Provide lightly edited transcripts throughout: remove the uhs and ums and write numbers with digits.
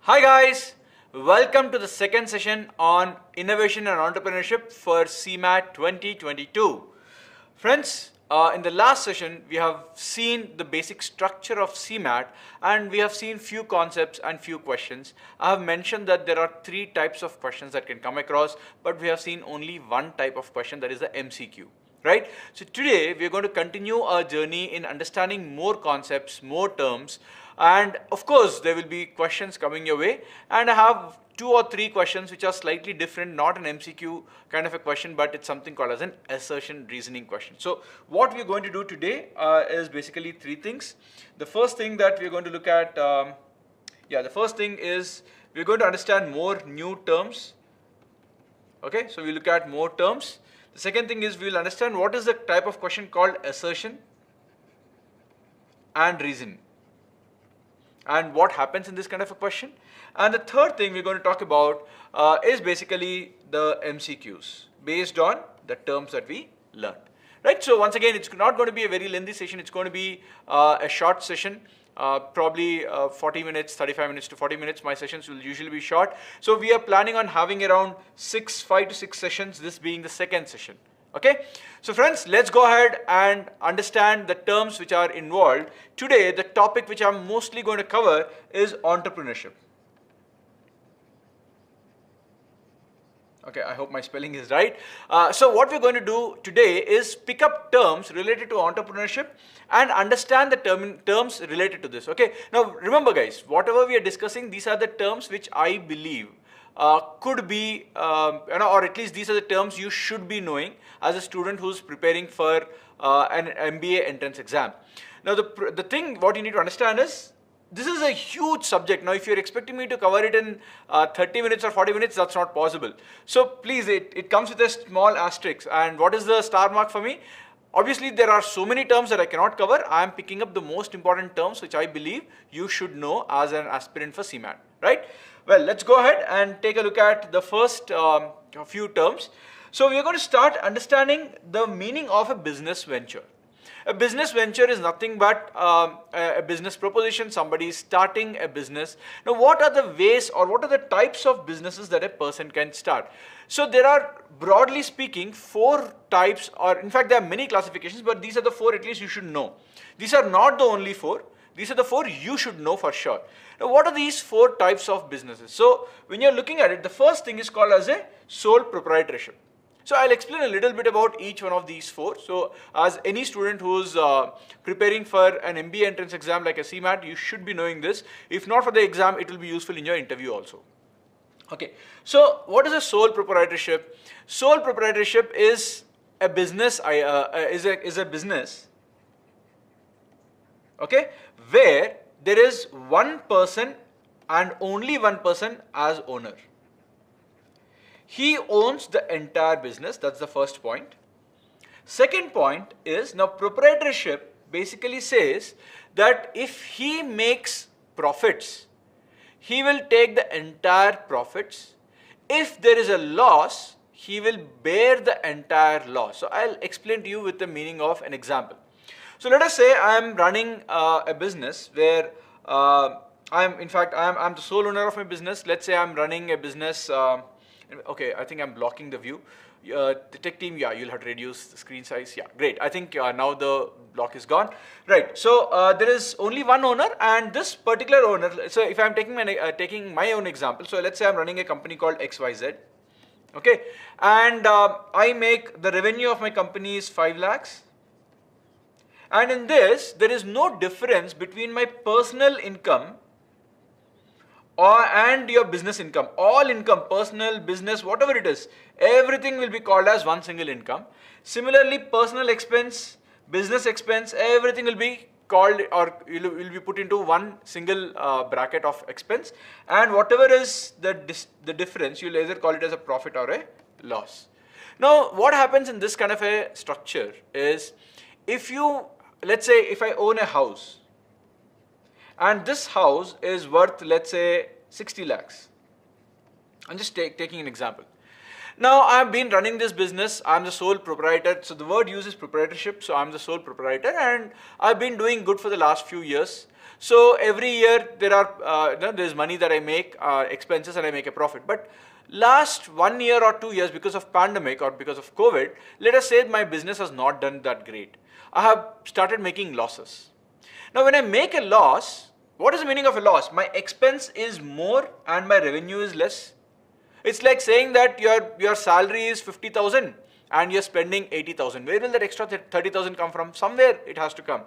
Hi guys, welcome to the second session on Innovation and Entrepreneurship for CMAT 2022. Friends, in the last session we have seen the basic structure of CMAT and we have seen few concepts and few questions. I have mentioned that there are three types of questions that can come across, but we have seen only one type of question, that is the MCQ. Right? So today we are going to continue our journey in understanding more concepts, more terms, and of course there will be questions coming your way, and I have 2 or 3 questions which are slightly different, not an MCQ kind of a question, but it's something called as an assertion reasoning question. So what we're going to do today is basically 3 things. The first thing that we're going to look at, the first thing is we're going to understand more new terms. Okay, so we look at more terms. The second thing is we will understand what is the type of question called assertion and reason, and what happens in this kind of a question. And the third thing we're going to talk about is basically the MCQs based on the terms that we learned. Right? So once again, it's not going to be a very lengthy session. It's going to be a short session. Probably 40 minutes, 35 minutes to 40 minutes. My sessions will usually be short. So we are planning on having around 5 to 6 sessions, this being the second session. Okay. So friends, let's go ahead and understand the terms which are involved. Today, the topic which I'm mostly going to cover is entrepreneurship. Okay, I hope my spelling is right. So what we're going to do today is pick up terms related to entrepreneurship and understand the terms related to this. Okay. Now remember guys, whatever we are discussing, these are the terms which I believe could be, or at least these are the terms you should be knowing as a student who's preparing for an MBA entrance exam. Now the thing what you need to understand is, this is a huge subject. Now if you're expecting me to cover it in 30 minutes or 40 minutes, that's not possible. So please, it comes with a small asterisk. And what is the star mark for me? Obviously there are so many terms that I cannot cover. I am picking up the most important terms which I believe you should know as an aspirant for CMAT, right? Well, let's go ahead and take a look at the first few terms. So we are going to start understanding the meaning of a business venture. A business venture is nothing but a business proposition. Somebody is starting a business. Now, what are the ways or what are the types of businesses that a person can start? So there are, broadly speaking, 4 types, or in fact there are many classifications, but these are the 4 at least you should know. These are not the only 4. These are the 4 you should know for sure. Now, what are these 4 types of businesses? So when you're looking at it, the first thing is called as a sole proprietorship. So I'll explain a little bit about each one of these 4. So as any student who's preparing for an MBA entrance exam like a CMAT, you should be knowing this. If not for the exam, it will be useful in your interview also. Okay. So what is a sole proprietorship? Sole proprietorship is a business, is a business, okay, where there is one person and only one person as owner. He owns the entire business. That's the first point. Second point is, now proprietorship basically says that if he makes profits, he will take the entire profits. If there is a loss, he will bear the entire loss. So I'll explain to you with the meaning of an example. So let us say I'm running a business where I'm the sole owner of my business. Let's say I'm running a business. Okay, I think I'm blocking the view. The tech team, yeah, you'll have to reduce the screen size. Yeah, great. I think now the block is gone. Right. So there is only one owner, and this particular owner. So if I'm taking my own example, so let's say I'm running a company called XYZ. Okay, and I make the revenue of my company is 5 lakhs. And in this, there is no difference between my personal income and your business income. All income, personal, business, whatever it is, everything will be called as one single income. Similarly, personal expense, business expense, everything will be called, or will be put into one single bracket of expense. And whatever is the difference, you'll either call it as a profit or a loss. Now, what happens in this kind of a structure is, let's say if I own a house, and this house is worth, let's say, 60 lakhs. I'm just taking an example. Now, I've been running this business. I'm the sole proprietor. So the word used is proprietorship. So I'm the sole proprietor and I've been doing good for the last few years. So every year there are, there's money that I make, expenses, and I make a profit. But last 1 year or 2 years, because of pandemic or because of COVID, let us say my business has not done that great. I have started making losses. Now when I make a loss, what is the meaning of a loss? My expense is more and my revenue is less. It's like saying that your salary is 50,000 and you're spending 80,000. Where will that extra 30,000 come from? Somewhere it has to come.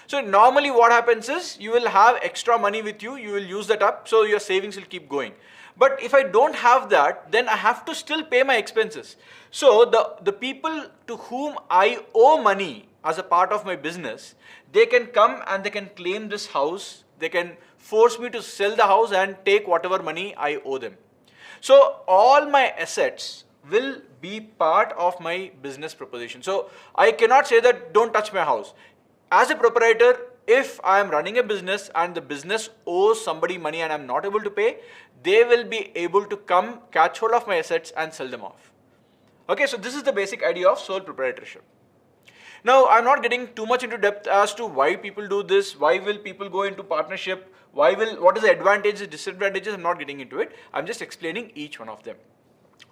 So normally what happens is you will have extra money with you, you will use that up, so your savings will keep going. But if I don't have that, then I have to still pay my expenses. So the people to whom I owe money as a part of my business, they can come and they can claim this house, they can force me to sell the house and take whatever money I owe them. So all my assets will be part of my business proposition. So I cannot say that don't touch my house. As a proprietor, if I am running a business and the business owes somebody money and I am not able to pay, they will be able to come catch hold of my assets and sell them off. Okay, so this is the basic idea of sole proprietorship. Now, I'm not getting too much into depth as to why people do this, why will people go into partnership, what is the advantages, disadvantages. I'm not getting into it. I'm just explaining each one of them.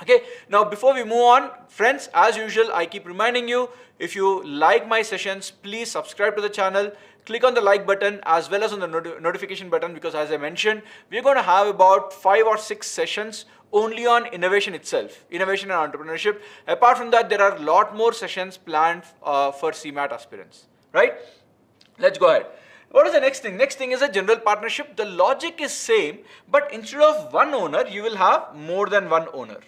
Okay, now before we move on, friends, as usual, I keep reminding you, if you like my sessions, please subscribe to the channel, click on the like button as well as on the notification button, because as I mentioned, we're going to have about 5 or 6 sessions only on innovation itself, innovation and entrepreneurship. Apart from that, there are a lot more sessions planned for CMAT aspirants, right? Let's go ahead. What is the next thing? Next thing is a general partnership. The logic is same, but instead of one owner, you will have more than one owner.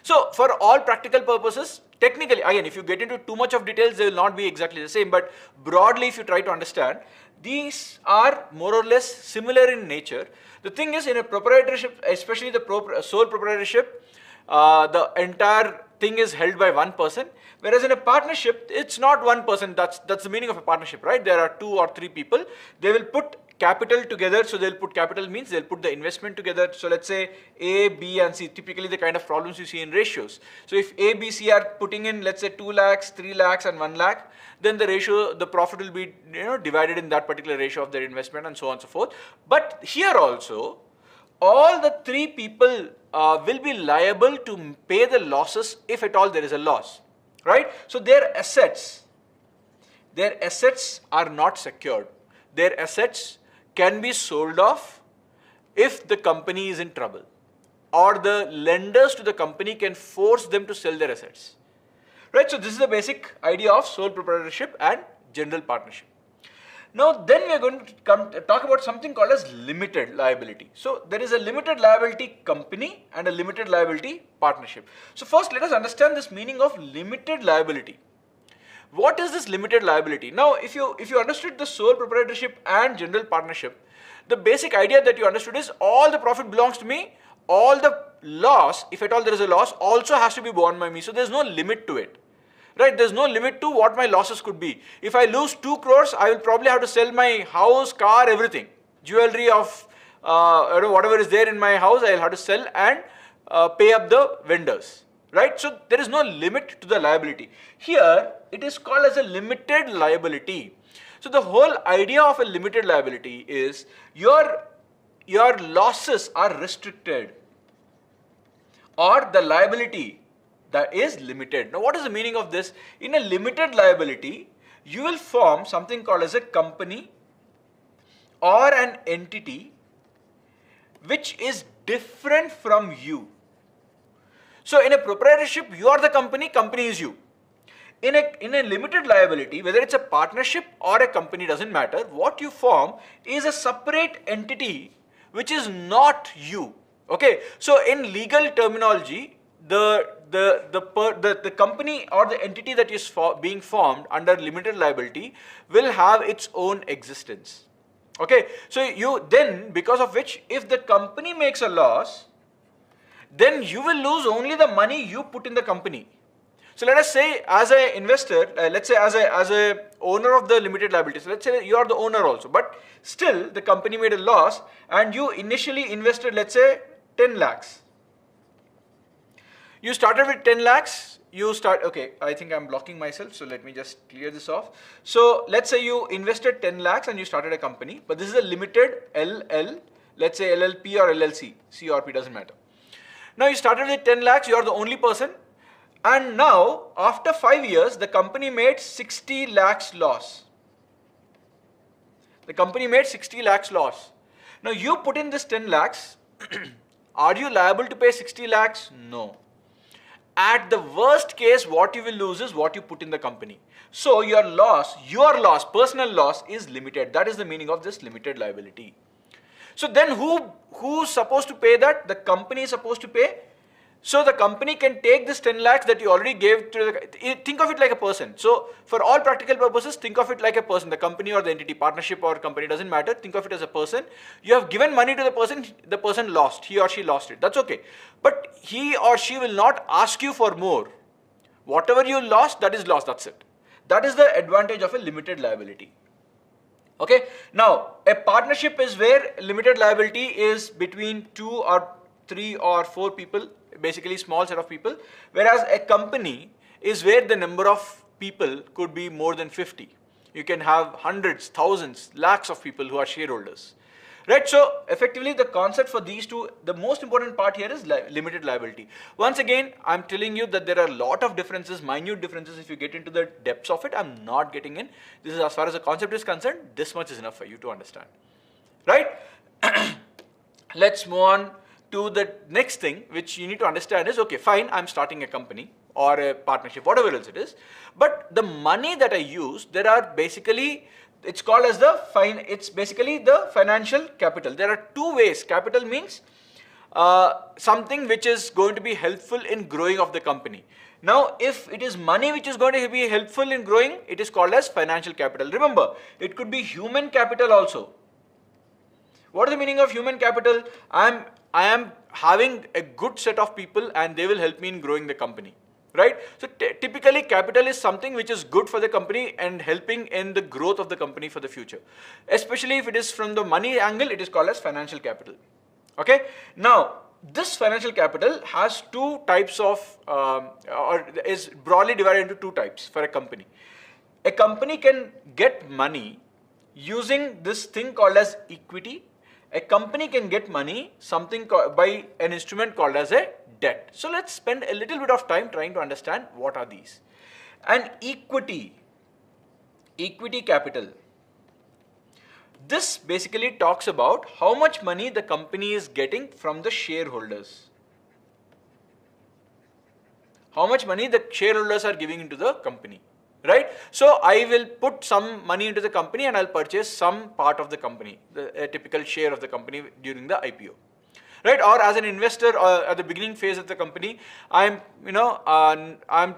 So for all practical purposes, technically, again, if you get into too much of details, they will not be exactly the same, but broadly, if you try to understand, these are more or less similar in nature. The thing is, in a proprietorship, especially the sole proprietorship, the entire thing is held by one person, whereas in a partnership, it's not one person. That's the meaning of a partnership, right? There are 2 or 3 people. They will put capital together. So they'll put capital means they'll put the investment together. So let's say A, B and C, typically the kind of problems you see in ratios. So if A, B, C are putting in, let's say 2 lakhs, 3 lakhs and 1 lakh, then the ratio, the profit will be divided in that particular ratio of their investment and so on and so forth. But here also, all the 3 people will be liable to pay the losses if at all there is a loss, right? So their assets are not secured. Their assets can be sold off if the company is in trouble, or the lenders to the company can force them to sell their assets, right? So this is the basic idea of sole proprietorship and general partnership. Now then we are going to talk about something called as limited liability. So there is a limited liability company and a limited liability partnership. So first let us understand this meaning of limited liability. What is this limited liability? Now, if you understood the sole proprietorship and general partnership, the basic idea that you understood is all the profit belongs to me, all the loss, if at all there is a loss, also has to be borne by me. So there's no limit to it, right? There's no limit to what my losses could be. If I lose 2 crores, I will probably have to sell my house, car, everything, jewelry of whatever is there in my house, I'll have to sell and pay up the vendors. Right? So there is no limit to the liability. Here it is called as a limited liability. So the whole idea of a limited liability is your losses are restricted, or the liability that is limited. Now what is the meaning of this? In a limited liability, you will form something called as a company or an entity which is different from you. So in a proprietorship, you are the company, company is you. In a limited liability, whether it's a partnership or a company, doesn't matter, what you form is a separate entity which is not you. Okay, so in legal terminology, the company or the entity that is being formed under limited liability will have its own existence. Okay, so you then, because of which, if the company makes a loss, then you will lose only the money you put in the company. So let us say, as an investor, let's say as a owner of the limited liability, so let's say you are the owner also, but still the company made a loss and you initially invested, let's say 10 lakhs. You started with 10 lakhs, you start, okay, I think I'm blocking myself, so let me just clear this off. So let's say you invested 10 lakhs and you started a company, but this is a limited LL, let's say LLP or LLC, C or P, doesn't matter. Now you started with 10 lakhs, you are the only person, and now after 5 years, the company made 60 lakhs loss. The company made 60 lakhs loss. Now you put in this 10 lakhs, are you liable to pay 60 lakhs? No. At the worst case, what you will lose is what you put in the company. So your loss, personal loss is limited. That is the meaning of this limited liability. So then who's supposed to pay that? The company is supposed to pay. So the company can take this 10 lakhs that you already gave to the, think of it like a person. So for all practical purposes, think of it like a person, the company or the entity, partnership or company, doesn't matter. Think of it as a person. You have given money to the person lost, he or she lost it. That's okay. But he or she will not ask you for more. Whatever you lost, that is lost, that's it. That is the advantage of a limited liability. Okay. Now, a partnership is where limited liability is between 2 or 3 or 4 people, basically small set of people, whereas a company is where the number of people could be more than 50. You can have hundreds, thousands, lakhs of people who are shareholders. Right, so effectively the concept for these two, the most important part here is limited liability. Once again, I'm telling you that there are a lot of differences, minute differences. If you get into the depths of it, I'm not getting in. This is as far as the concept is concerned, this much is enough for you to understand. Right? Let's move on to the next thing, which you need to understand is, okay, fine, I'm starting a company or a partnership, whatever else it is. But the money that I use, there are basically, it's called as it's basically the financial capital. There are two ways. Capital means something which is going to be helpful in growing of the company. Now, if it is money which is going to be helpful in growing, it is called as financial capital. Remember, it could be human capital also. What is the meaning of human capital? I am having a good set of people and they will help me in growing the company. Right? So typically capital is something which is good for the company and helping in the growth of the company for the future. Especially if it is from the money angle, it is called as financial capital. Okay? Now, this financial capital has two types of, or is broadly divided into two types for a company. A company can get money using this thing called as equity. A company can get money by an instrument called as a debt. So let's spend a little bit of time trying to understand what are these. And equity capital. This basically talks about how much money the company is getting from the shareholders. How much money the shareholders are giving into the company. Right? So I will put some money into the company and I'll purchase some part of the company, a typical share of the company during the IPO. Right? Or as an investor at the beginning phase of the company, I'm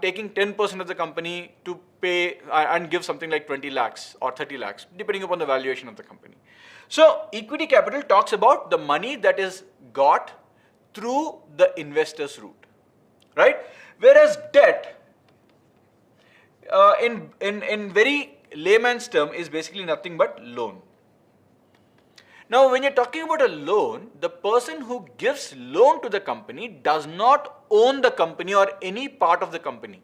taking 10% of the company to pay and give something like 20 lakhs or 30 lakhs, depending upon the valuation of the company. So equity capital talks about the money that is got through the investor's route. Right? Whereas debt, in very layman's term, is basically nothing but loan. Now, when you're talking about a loan, the person who gives loan to the company does not own the company or any part of the company.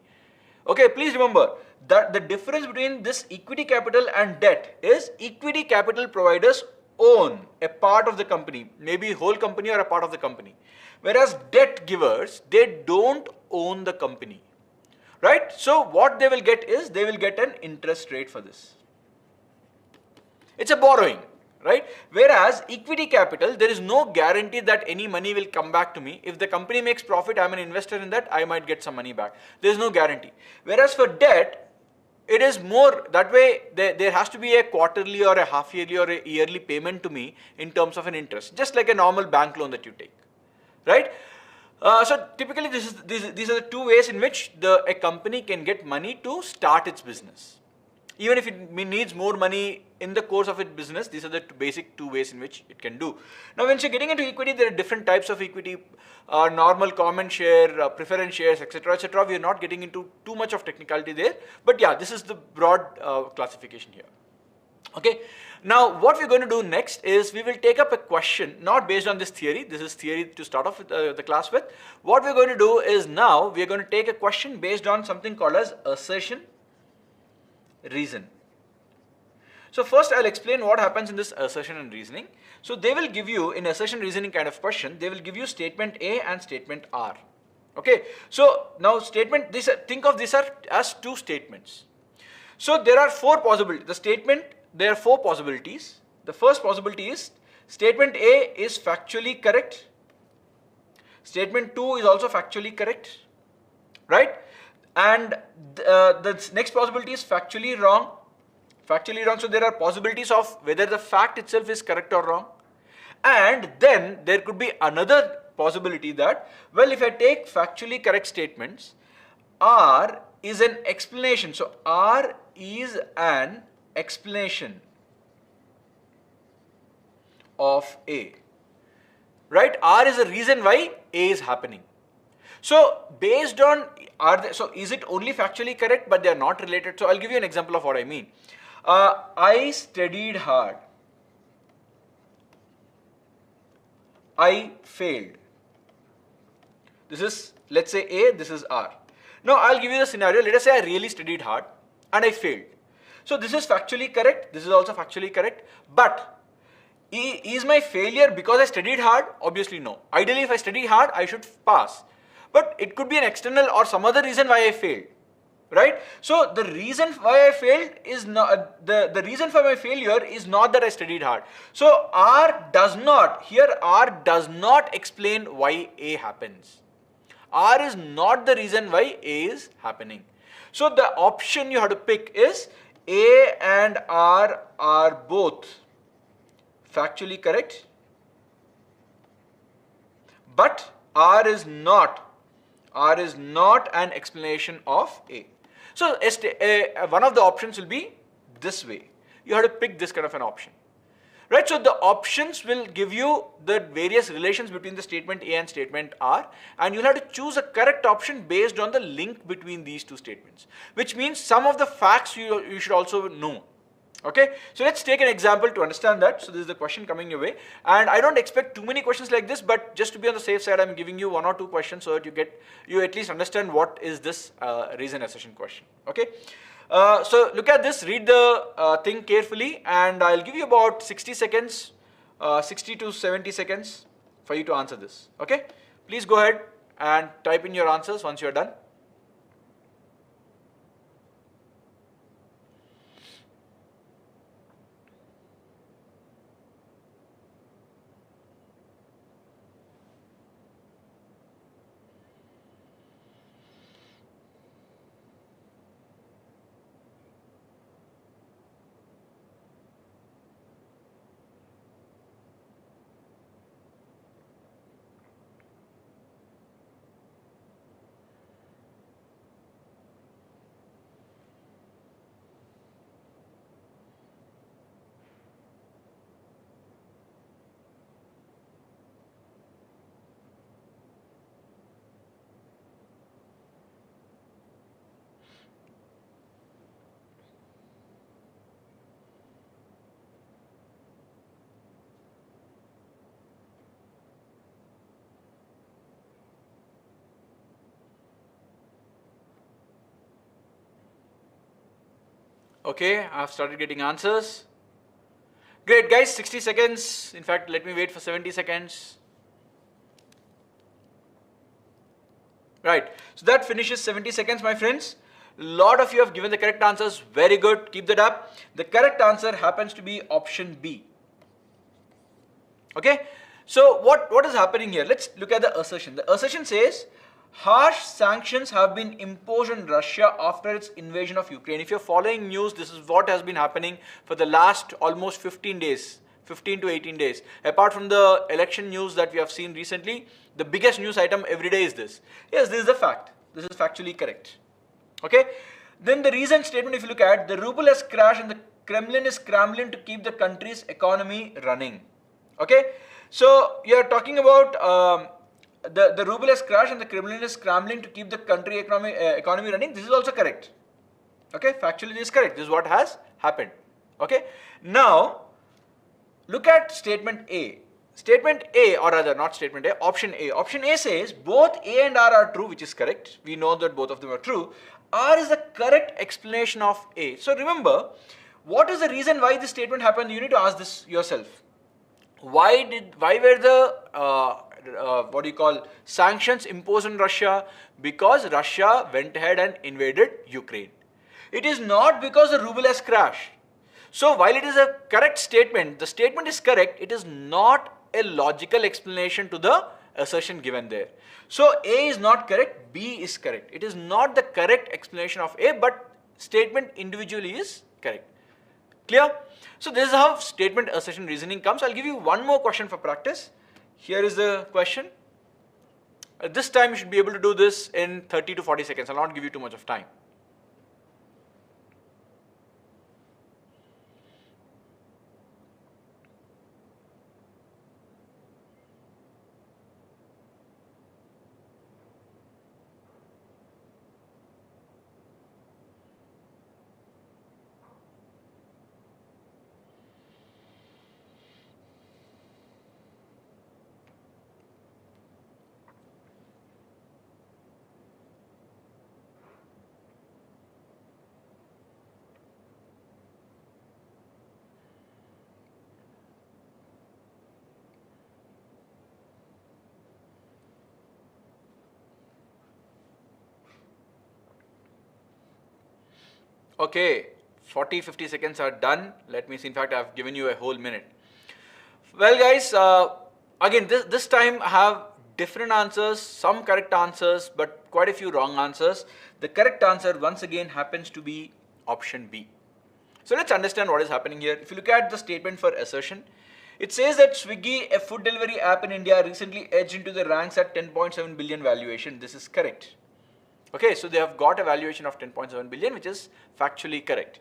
Okay, please remember that the difference between this equity capital and debt is equity capital providers own a part of the company, maybe whole company or a part of the company. Whereas debt givers, they don't own the company. Right? So what they will get is, they will get an interest rate for this. It's a borrowing, right? Whereas equity capital, there is no guarantee that any money will come back to me. If the company makes profit, I'm an investor in that, I might get some money back. There is no guarantee. Whereas for debt, it is more, that way there has to be a quarterly or a half yearly or a yearly payment to me in terms of an interest, just like a normal bank loan that you take, right? So typically these are the two ways in which a company can get money to start its business. Even if it needs more money in the course of its business, these are the basic two ways in which it can do. Now, when you're getting into equity, there are different types of equity, normal common share, preference shares, etc., etc. We are not getting into too much of technicality there, but yeah, this is the broad classification here. Okay. Now, what we're going to do next is we will take up a question not based on this theory. This is theory to start off with, the class with. What we're going to do is now we're going to take a question based on something called as assertion, reason. So first I'll explain what happens in this assertion and reasoning. So they will give you, in assertion reasoning kind of question, they will give you statement A and statement R. Okay. So now statement, think of this as two statements. So there are four possibilities. There are four possibilities. The first possibility is statement A is factually correct. Statement 2 is also factually correct, right? And the next possibility is factually wrong. Factually wrong. So there are possibilities of whether the fact itself is correct or wrong. And then there could be another possibility that, well, if I take factually correct statements, R is an explanation. So R is an explanation of A, right? R is the reason why A is happening. So based on so is it only factually correct but they are not related? So I'll give you an example of what I mean. I studied hard. I failed. This is, let's say A, this is R. Now I'll give you the scenario. Let us say I really studied hard and I failed. So this is factually correct. This is also factually correct. But is my failure because I studied hard? Obviously no. Ideally, if I study hard, I should pass. But it could be an external or some other reason why I failed, right? So the reason why I failed is not, the reason for my failure is not that I studied hard. So R does not explain why A happens. R is not the reason why A is happening. So the option you have to pick is A and R are both factually correct, but R is not an explanation of A. So one of the options will be this way. You have to pick this kind of an option, right? So the options will give you the various relations between the statement A and statement R, and you'll have to choose a correct option based on the link between these two statements, which means some of the facts you should also know. Okay, so let's take an example to understand that. So this is the question coming your way, and I don't expect too many questions like this, but just to be on the safe side, I'm giving you one or two questions so that you at least understand what is this reason assertion question. Okay, so look at this, read the thing carefully, and I'll give you about 60 seconds, 60 to 70 seconds for you to answer this. Okay, please go ahead and type in your answers once you're done. Okay, I've started getting answers. Great, guys, 60 seconds. In fact, let me wait for 70 seconds. Right, so that finishes 70 seconds, my friends. A lot of you have given the correct answers. Very good, keep that up. The correct answer happens to be option B. Okay, so what is happening here? Let's look at the assertion. The assertion says, harsh sanctions have been imposed on Russia after its invasion of Ukraine. If you're following news, this is what has been happening for the last almost 15 days, 15 to 18 days. Apart from the election news that we have seen recently, the biggest news item every day is this. Yes, this is the fact. This is factually correct. Okay. Then the reason statement, if you look at, the ruble has crashed and the Kremlin is scrambling to keep the country's economy running. Okay. So you are talking about the ruble has crashed and the Kremlin is scrambling to keep the country economy running. This is also correct. Okay, factually this is correct. This is what has happened. Okay. Now, look at statement A. Statement A, or rather not statement A, option A. Option A says both A and R are true, which is correct. We know that both of them are true. R is the correct explanation of A. So remember, what is the reason why this statement happened? You need to ask this yourself. Why were the what do you call sanctions imposed on Russia? Because Russia went ahead and invaded Ukraine. It is not because the ruble has crashed. So while it is a correct statement, the statement is correct, it is not a logical explanation to the assertion given there. So A is not correct, B is correct. It is not the correct explanation of A, but statement individually is correct. Clear? So this is how statement assertion reasoning comes. I'll give you one more question for practice. Here is the question. This time you should be able to do this in 30 to 40 seconds. I'll not give you too much of time. Okay, 40-50 seconds are done. Let me see. In fact, I've given you a whole minute. Well, guys, again, this time I have different answers, some correct answers, but quite a few wrong answers. The correct answer, once again, happens to be option B. So let's understand what is happening here. If you look at the statement for assertion, it says that Swiggy, a food delivery app in India, recently edged into the ranks at 10.7 billion valuation. This is correct. Okay, so they have got a valuation of 10.7 billion, which is factually correct.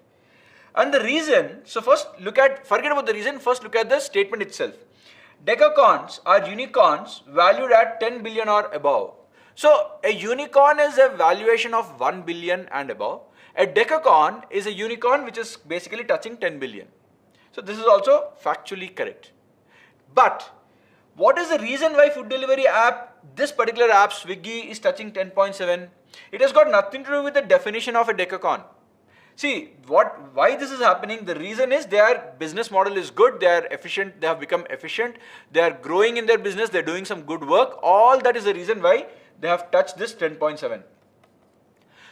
And the reason, so first forget about the reason, first look at the statement itself. Decacorns are unicorns valued at 10 billion or above. So a unicorn is a valuation of 1 billion and above. A decacorn is a unicorn which is basically touching 10 billion. So this is also factually correct. But what is the reason why food delivery app, this particular app Swiggy, is touching 10.7? It has got nothing to do with the definition of a decacorn. See, why this is happening, the reason is their business model is good, they are efficient, they have become efficient, they are growing in their business, they are doing some good work. All that is the reason why they have touched this 10.7.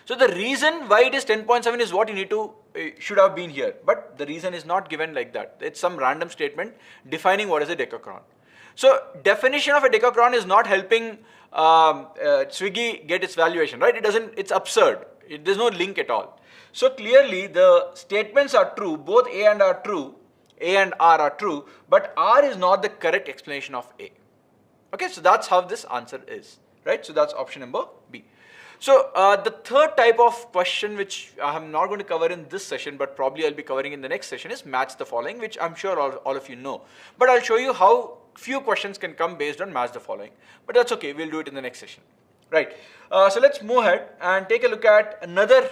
So the reason why it is 10.7 is what you need to, should have been here. But the reason is not given like that. It's some random statement defining what is a decacorn. So definition of a decacorn is not helping Swiggy get its valuation, right? It's absurd. There's no link at all. So clearly the statements are true, both A and R are true, but R is not the correct explanation of A. Okay, so that's how this answer is, right? So that's option number B. So the third type of question, which I'm not going to cover in this session, but probably I'll be covering in the next session, is match the following, which I'm sure all of you know. But I'll show you how few questions can come based on match the following. But that's okay, we'll do it in the next session. Right. So let's move ahead and take a look at another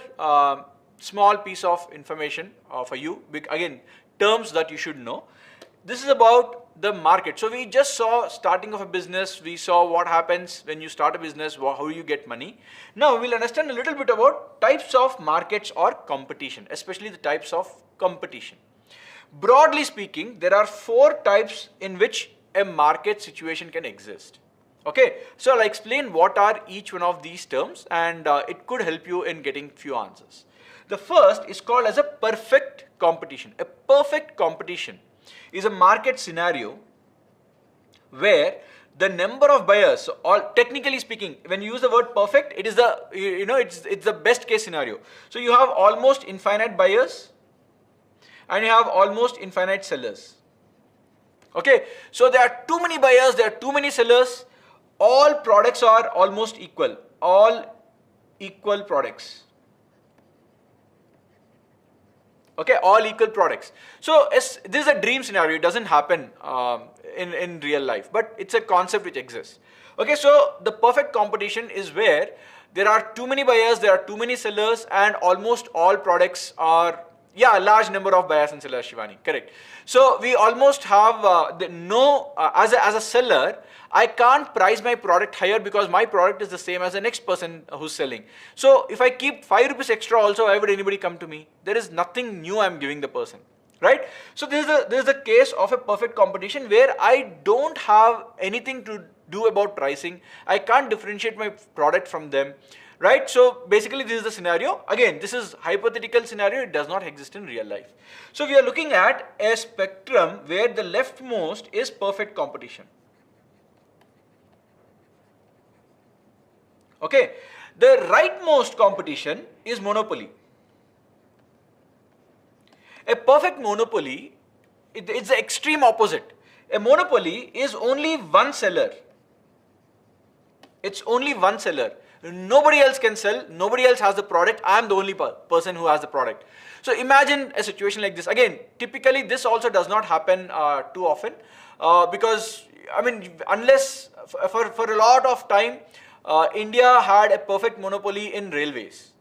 small piece of information for you. Again, terms that you should know. This is about the market. So we just saw starting of a business. We saw what happens when you start a business, how you get money. Now we'll understand a little bit about types of markets or competition, especially the types of competition. Broadly speaking, there are 4 types in which a market situation can exist. Okay, so I'll explain what are each one of these terms, and it could help you in getting few answers. The first is called as a perfect competition. A perfect competition is a market scenario where the number of buyers, or technically speaking, when you use the word perfect, it is the, it's the best case scenario. So you have almost infinite buyers and you have almost infinite sellers. Okay, so there are too many buyers, there are too many sellers. All products are almost equal, all equal products. Okay, all equal products. So this is a dream scenario. It doesn't happen in real life, but it's a concept which exists. Okay, so the perfect competition is where there are too many buyers, there are too many sellers, and almost all products are, Yeah, large number of buyers and sellers, Shivani, correct. So we almost have as a seller, I can't price my product higher because my product is the same as the next person who's selling. So if I keep 5 rupees extra also, why would anybody come to me? There is nothing new I'm giving the person, right? So this is the case of a perfect competition where I don't have anything to do about pricing. I can't differentiate my product from them, right? So basically this is the scenario. Again, this is hypothetical scenario. It does not exist in real life. So we are looking at a spectrum where the leftmost is perfect competition. Okay, the rightmost competition is monopoly. A perfect monopoly, it's the extreme opposite. A monopoly is only one seller. It's only one seller. Nobody else can sell, nobody else has the product, I am the only person who has the product. So imagine a situation like this. Again, typically this also does not happen too often because, I mean, unless for a lot of time, India had a perfect monopoly in railways.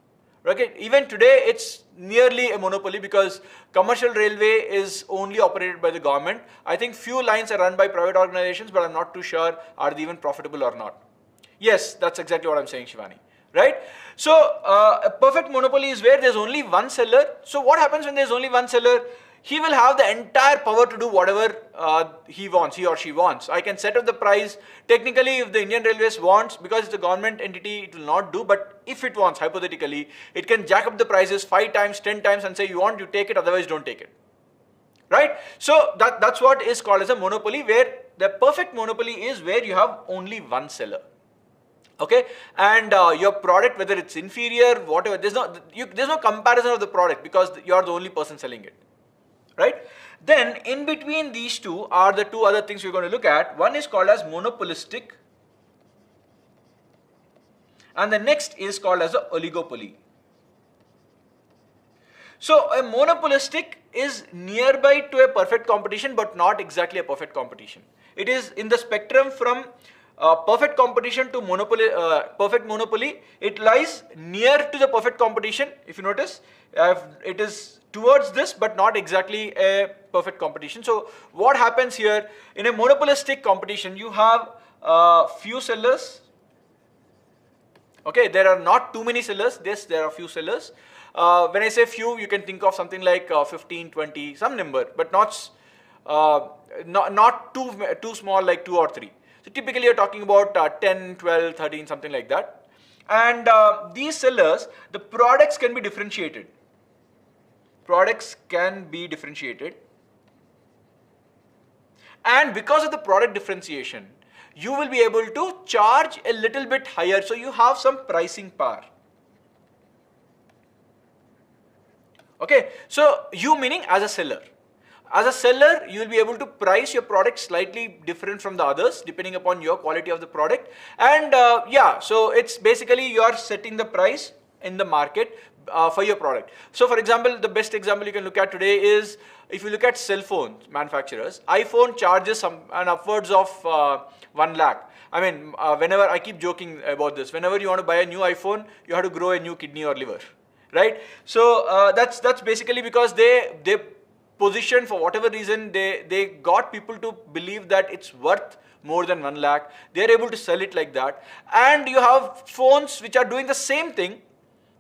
Okay, even today it's nearly a monopoly because commercial railway is only operated by the government. I think few lines are run by private organizations, but I'm not too sure are they even profitable or not. Yes, that's exactly what I'm saying, Shivani, right? So a perfect monopoly is where there's only one seller. So what happens when there's only one seller? He will have the entire power to do whatever he or she wants. I can set up the price. Technically, if the Indian Railways wants, because it's a government entity, it will not do. But if it wants, hypothetically, it can jack up the prices 5 times, 10 times and say, you want, you take it, otherwise don't take it. Right? So that's what is called as a monopoly, where the perfect monopoly is where you have only one seller. Okay, and your product, whether it's inferior, whatever, there's no comparison of the product because you're the only person selling it, right? Then in between these two are the two other things we're going to look at. One is called as monopolistic, and the next is called as a oligopoly. So a monopolistic is nearby to a perfect competition, but not exactly a perfect competition. It is in the spectrum from perfect competition to perfect monopoly. It lies near to the perfect competition. If you notice, it is towards this, but not exactly a perfect competition. So what happens here in a monopolistic competition? You have few sellers. Okay, there are not too many sellers. Yes, there are few sellers. When I say few, you can think of something like 15, 20, some number, but not too small like 2 or 3. So typically you're talking about 10, 12, 13, something like that. And these sellers, the products can be differentiated. Products can be differentiated. And because of the product differentiation, you will be able to charge a little bit higher. So you have some pricing power. Okay, so you meaning as a seller. As a seller, you will be able to price your product slightly different from the others depending upon your quality of the product. And yeah, so it's basically you are setting the price in the market for your product. So for example, the best example you can look at today is if you look at cell phone manufacturers, iPhone charges an upwards of 1 lakh. I mean, whenever I keep joking about this, whenever you want to buy a new iPhone, you have to grow a new kidney or liver, right? So that's basically because they position, for whatever reason, they got people to believe that it's worth more than 1 lakh. They're able to sell it like that. And you have phones which are doing the same thing.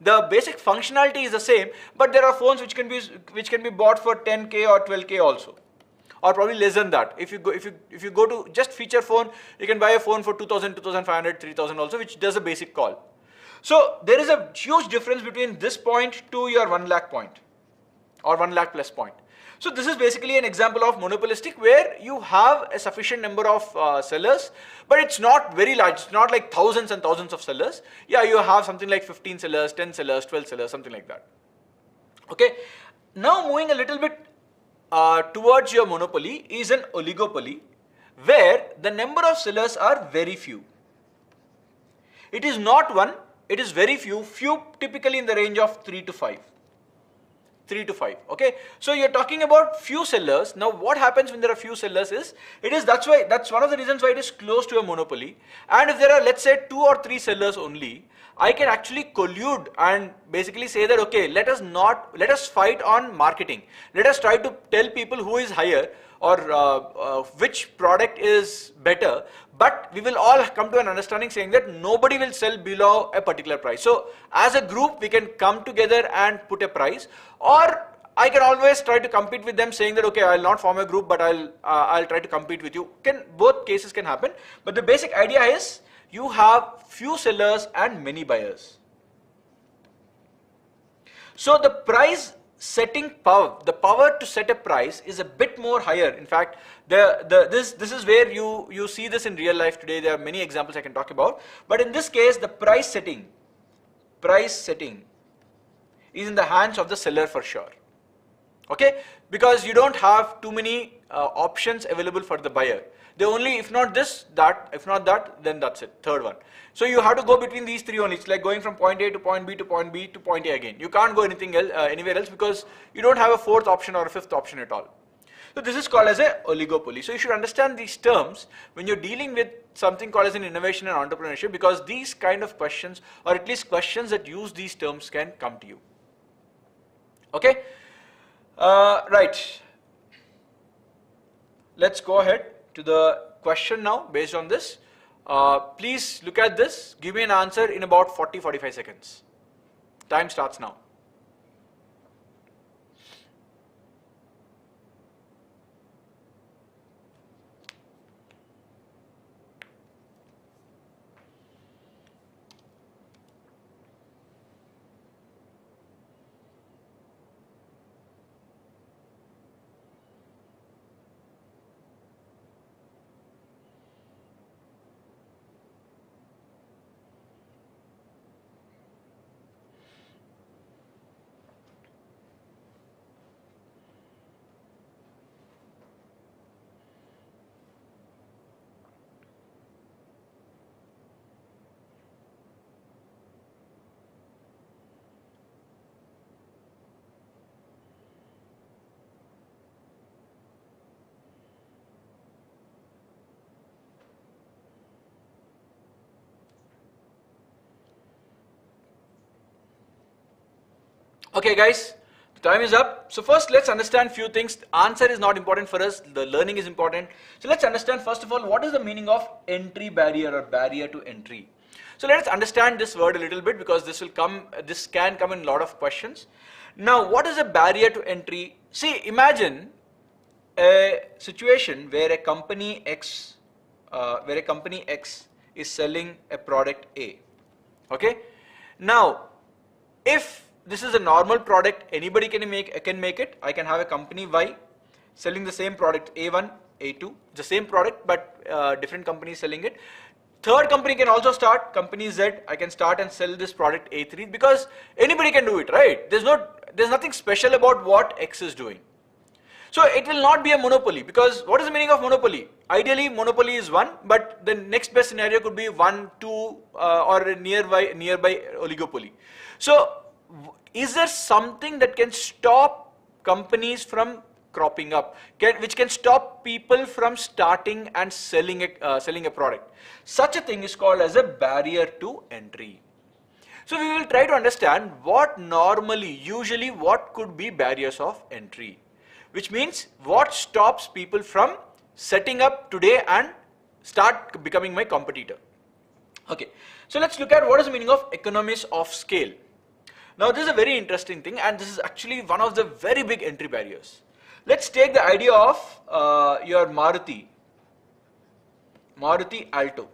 The basic functionality is the same, but there are phones which can be bought for 10K or 12K also, or probably less than that. If you go to just feature phone, you can buy a phone for 2,000, 2,500, 3,000 also, which does a basic call. So there is a huge difference between this point to your 1 lakh point or 1 lakh plus point. So this is basically an example of monopolistic where you have a sufficient number of sellers, but it's not very large. It's not like thousands and thousands of sellers. Yeah, you have something like 15 sellers, 10 sellers, 12 sellers, something like that. Okay. Now moving a little bit towards your monopoly is an oligopoly where the number of sellers are very few. It is not one, it is very few, typically in the range of 3 to 5. 3 to 5. Okay, so you're talking about few sellers. Now what happens when there are few sellers is, that's one of the reasons why it is close to a monopoly. And if there are, let's say, 2 or 3 sellers only, I can actually collude and basically say that, okay, let us fight on marketing. Let us try to tell people who is higher, or which product is better, but we will all come to an understanding saying that nobody will sell below a particular price. So as a group we can come together and put a price, or I can always try to compete with them saying that, okay, I'll not form a group, but I'll try to compete with you. Both cases can happen, but the basic idea is you have few sellers and many buyers. So the price setting power, the power to set a price is a bit more higher. In fact, this is where you see this in real life today. There are many examples I can talk about, but in this case the price setting is in the hands of the seller for sure. Okay, because you don't have too many options available for the buyer. They only, if not this, that, if not that, then that's it, third one. So you have to go between these 3 only. It's like going from point A to point B to point B to point A again. You can't go anything else, anywhere else, because you don't have a 4th option or a 5th option at all. So this is called as a oligopoly. So you should understand these terms when you're dealing with something called as an innovation and entrepreneurship, because these kind of questions, or at least questions that use these terms, can come to you. Okay, right. Let's go ahead to the question now based on this. Please look at this, give me an answer in about 40-45 seconds. Time starts now. Okay guys, the time is up. So first let's understand few things. The answer is not important for us, the learning is important. So let's understand first of all what is the meaning of entry barrier or barrier to entry. So let's understand this word a little bit, because this can come in a lot of questions. Now what is a barrier to entry? See, imagine a situation where a company X is selling a product A. Okay? Now if this is a normal product, anybody can make it. I can have a company Y selling the same product A1, A2, the same product but different companies selling it. Third company can also start, company Z, I can start and sell this product A3, because anybody can do it, right? There's nothing special about what X is doing. So it will not be a monopoly, because what is the meaning of monopoly? Ideally monopoly is 1, but the next best scenario could be 1, 2 or a nearby oligopoly. So is there something that can stop companies from cropping up, which can stop people from starting and selling a product? Such a thing is called as a barrier to entry. So we will try to understand usually what could be barriers of entry, which means what stops people from setting up today and start becoming my competitor. Okay, so let's look at what is the meaning of economies of scale. Now this is a very interesting thing, and this is actually one of the very big entry barriers. Let's take the idea of your Maruti Alto.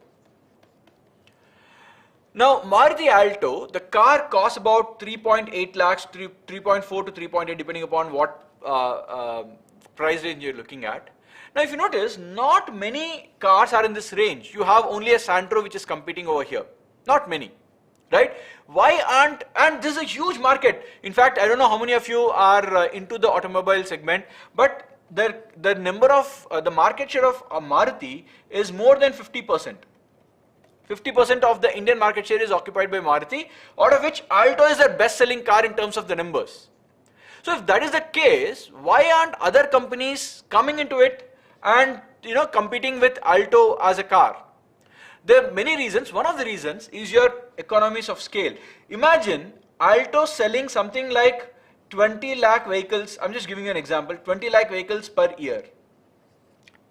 Now Maruti Alto, the car costs about 3.8 lakhs, 3.4 to 3.8 depending upon what price range you're looking at. Now if you notice, not many cars are in this range. You have only a Santro which is competing over here. Not many. Right? And this is a huge market. In fact, I don't know how many of you are into the automobile segment, but the number of, the market share of Maruti is more than 50%. 50% of the Indian market share is occupied by Maruti, out of which Alto is their best selling car in terms of the numbers. So if that is the case, why aren't other companies coming into it and competing with Alto as a car? There are many reasons. One of the reasons is your economies of scale. Imagine Alto selling something like 20 lakh vehicles. I'm just giving you an example, 20 lakh vehicles per year.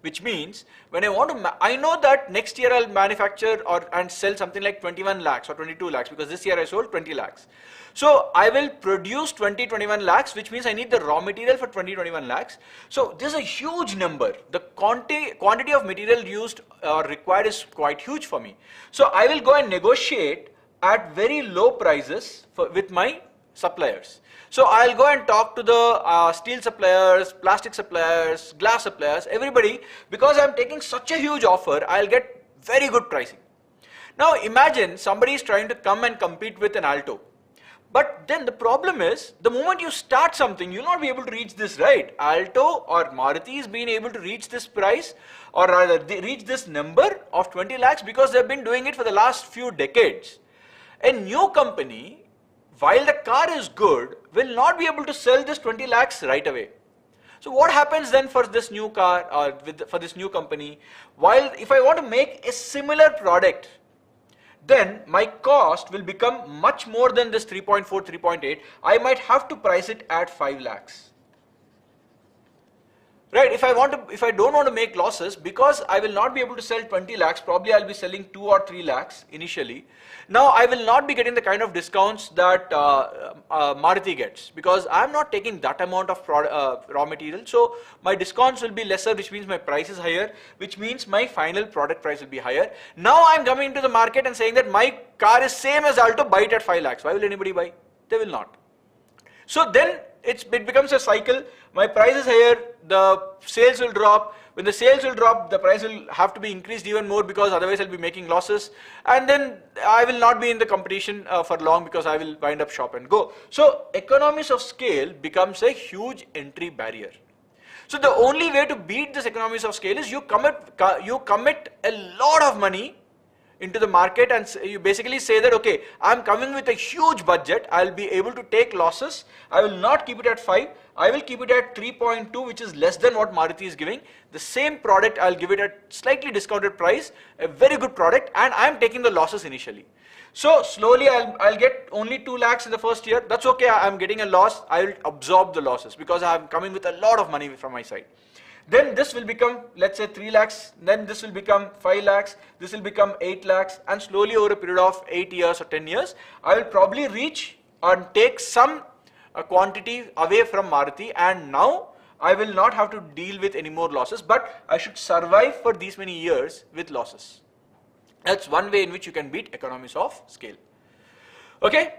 Which means when I want to, I know that next year I'll manufacture and sell something like 21 lakhs or 22 lakhs, because this year I sold 20 lakhs. So I will produce 21 lakhs, which means I need the raw material for 21 lakhs. So this is a huge number. The quantity of material used or required is quite huge for me. So I will go and negotiate at very low prices with my suppliers. So I'll go and talk to the steel suppliers, plastic suppliers, glass suppliers, everybody, because I'm taking such a huge offer, I'll get very good pricing. Now imagine somebody is trying to come and compete with an Alto. But then the problem is, the moment you start something, you'll not be able to reach this, right? Alto or Maruti is being able to reach this price, or rather they reach this number of 20 lakhs because they've been doing it for the last few decades. A new company, while the car is good, will not be able to sell this 20 lakhs right away. So what happens then for this new car or for this new company? While if I want to make a similar product, then my cost will become much more than this 3.4, 3.8. I might have to price it at 5 lakhs. Right, if I don't want to make losses, because I will not be able to sell 20 lakhs, probably I'll be selling 2 or 3 lakhs initially. Now I will not be getting the kind of discounts that Maruti gets, because I'm not taking that amount of raw material. So my discounts will be lesser, which means my price is higher, which means my final product price will be higher. Now I'm coming into the market and saying that my car is same as Alto, buy it at 5 lakhs. Why will anybody buy? They will not. So then it becomes a cycle. My price is higher, the sales will drop. When the sales will drop, the price will have to be increased even more, because otherwise I'll be making losses. And then I will not be in the competition for long, because I will wind up shop and go. So economies of scale becomes a huge entry barrier. So the only way to beat this economies of scale is you commit a lot of money into the market, and you basically say that, okay, I'm coming with a huge budget, I'll be able to take losses, I will not keep it at 5, I will keep it at 3.2, which is less than what Maruti is giving. The same product, I'll give it at slightly discounted price, a very good product, and I'm taking the losses initially. So slowly I'll get only 2 lakhs in the first year. That's okay, I'm getting a loss, I will absorb the losses because I'm coming with a lot of money from my side. Then this will become, let's say, 3 lakhs, then this will become 5 lakhs, this will become 8 lakhs, and slowly over a period of 8 years or 10 years, I will probably reach and take some quantity away from Maruti, and now I will not have to deal with any more losses, but I should survive for these many years with losses. That's one way in which you can beat economies of scale. Okay?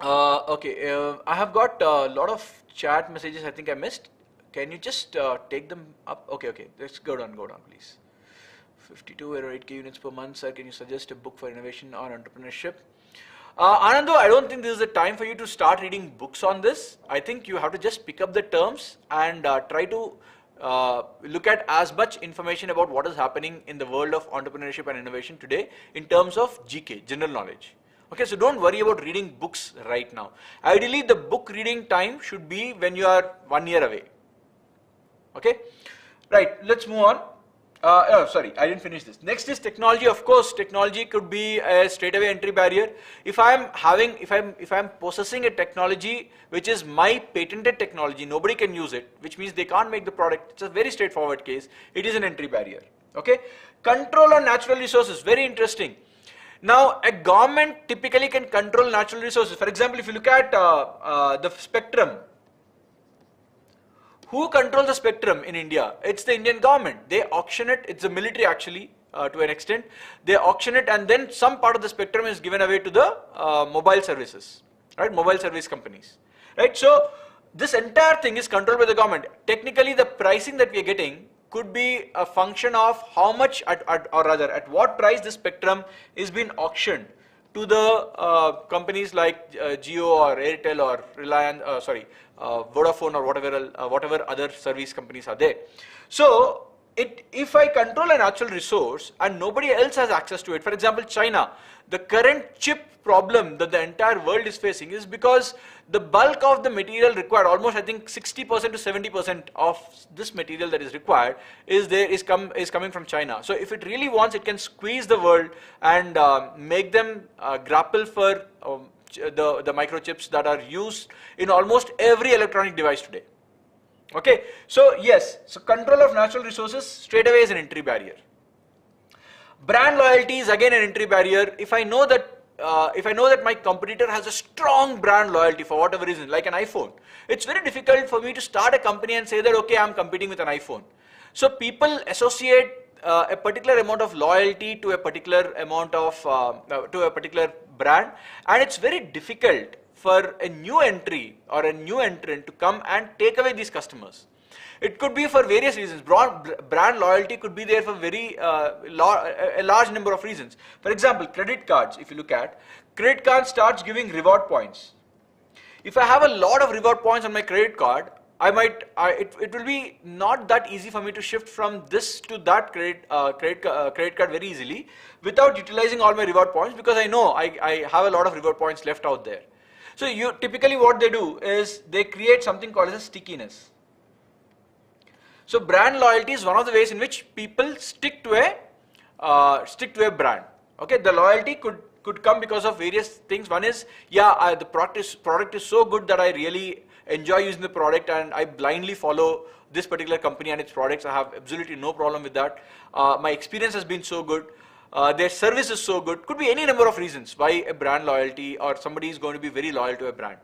I have got a lot of chat messages I think I missed. Can you just take them up? Okay, let's go down please. 52 or 8K units per month, sir. Can you suggest a book for innovation or entrepreneurship? Anando, I don't think this is the time for you to start reading books on this. I think you have to just pick up the terms and try to look at as much information about what is happening in the world of entrepreneurship and innovation today in terms of GK, general knowledge. Okay, so don't worry about reading books right now. Ideally, the book reading time should be when you are 1 year away. Okay, right, let's move on. Sorry, I didn't finish this. Next is technology. Of course, technology could be a straightaway entry barrier. If I'm possessing a technology which is my patented technology, nobody can use it, which means they can't make the product. It's a very straightforward case. It is an entry barrier. Okay, control on natural resources, very interesting. Now, a government typically can control natural resources. For example, if you look at the spectrum. Who controls the spectrum in India? It's the Indian government. They auction it. It's the military actually, to an extent. They auction it, and then some part of the spectrum is given away to the mobile services, right? Mobile service companies, right? So this entire thing is controlled by the government. Technically, the pricing that we are getting could be a function of how much, or rather, at what price this spectrum is being auctioned to the companies like Jio or Airtel or Reliance, Vodafone or whatever other service companies are there. So if I control a natural resource and nobody else has access to it, for example, China, the current chip problem that the entire world is facing is because the bulk of the material required, almost I think 60% to 70% of this material that is required is coming from China. So if it really wants, it can squeeze the world and make them grapple for the microchips that are used in almost every electronic device today. Okay, so yes, so control of natural resources straight away is an entry barrier. Brand loyalty is again an entry barrier. If I know that my competitor has a strong brand loyalty for whatever reason, like an iPhone, it's very difficult for me to start a company and say that, okay, I'm competing with an iPhone. So people associate a particular amount of loyalty to a particular amount of to a particular brand, and it's very difficult for a new entry or a new entrant to come and take away these customers. It could be for various reasons. Brand loyalty could be there for a large number of reasons. For example, credit cards, if you look at, credit card starts giving reward points. If I have a lot of reward points on my credit card, it will be not that easy for me to shift from this to that credit card very easily without utilizing all my reward points, because I know I have a lot of reward points left out there. So typically what they do is they create something called as a stickiness. So brand loyalty is one of the ways in which people stick to a brand. Okay, the loyalty could come because of various things. One is, yeah, the product is so good that I really enjoy using the product and I blindly follow this particular company and its products. I have absolutely no problem with that. My experience has been so good. Their service is so good. Could be any number of reasons why a brand loyalty or somebody is going to be very loyal to a brand.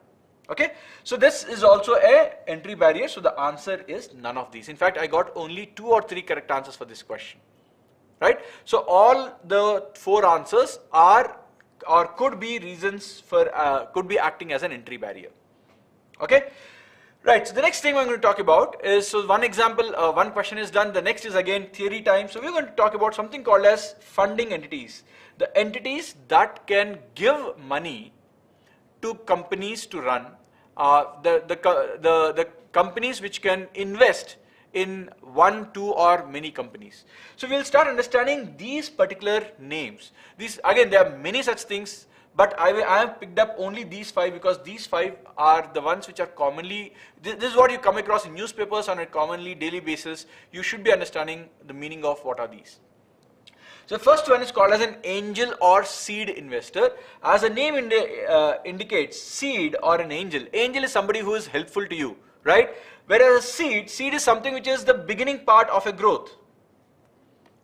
Okay, so this is also a entry barrier. So the answer is none of these. In fact, I got only 2 or 3 correct answers for this question. Right? So all the 4 answers are or could be reasons for could be acting as an entry barrier. Okay. Right, so the next thing we're going to talk about is, so one example, one question is done, the next is again theory time. So we're going to talk about something called as funding entities. The entities that can give money to companies to run, the companies which can invest in 1, 2 or many companies. So we'll start understanding these particular names. These, again, there are many such things, but I have picked up only these 5 because these 5 are the ones which are commonly, this is what you come across in newspapers on a commonly daily basis. You should be understanding the meaning of what are these. So the first one is called as an angel or seed investor. As the name indicates, seed or an angel. Angel is somebody who is helpful to you, right? Whereas a seed is something which is the beginning part of a growth.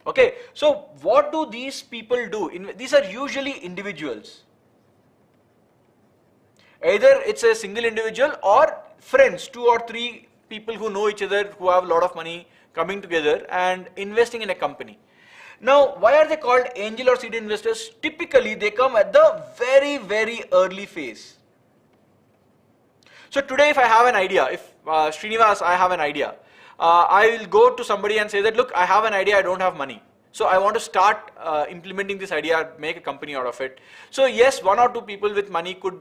Okay, so what do these people do? These are usually individuals. Either it's a single individual or friends, 2 or 3 people who know each other, who have a lot of money coming together and investing in a company. Now, why are they called angel or seed investors? Typically, they come at the very, very early phase. So today, if I have an idea, if Srinivas, I have an idea, I will go to somebody and say that, look, I have an idea, I don't have money. So I want to start implementing this idea, make a company out of it. So yes, 1 or 2 people with money could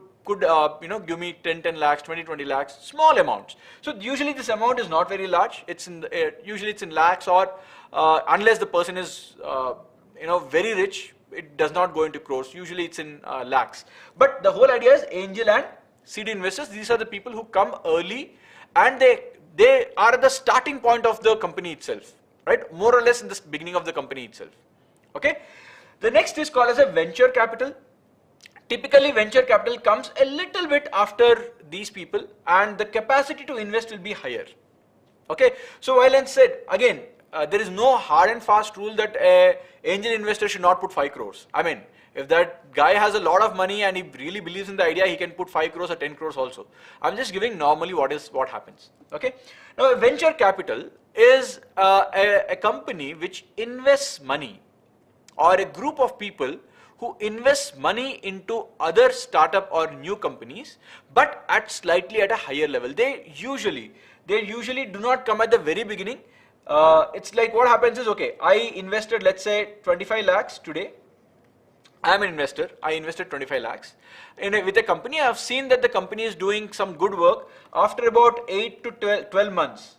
give me 10 lakhs, 20 lakhs, small amounts. So usually this amount is not very large. It's in usually it's in lakhs, or unless the person is very rich, it does not go into crores. Usually it's in lakhs. But the whole idea is angel and seed investors. These are the people who come early and they are the starting point of the company itself, right? More or less in the beginning of the company itself. Okay. The next is called as a venture capital. Typically, venture capital comes a little bit after these people and the capacity to invest will be higher. Okay. So while I said, again, there is no hard and fast rule that an angel investor should not put 5 crores. I mean, if that guy has a lot of money and he really believes in the idea, he can put 5 crores or 10 crores also. I'm just giving normally what happens. Okay. Now, a venture capital is a company which invests money, or a group of people who invest money into other startup or new companies, but slightly at a higher level. They usually do not come at the very beginning. It's like what happens is, okay, I invested, let's say 25 lakhs today. I am an investor. I invested 25 lakhs with a company. I have seen that the company is doing some good work. After about 8 to 12 months,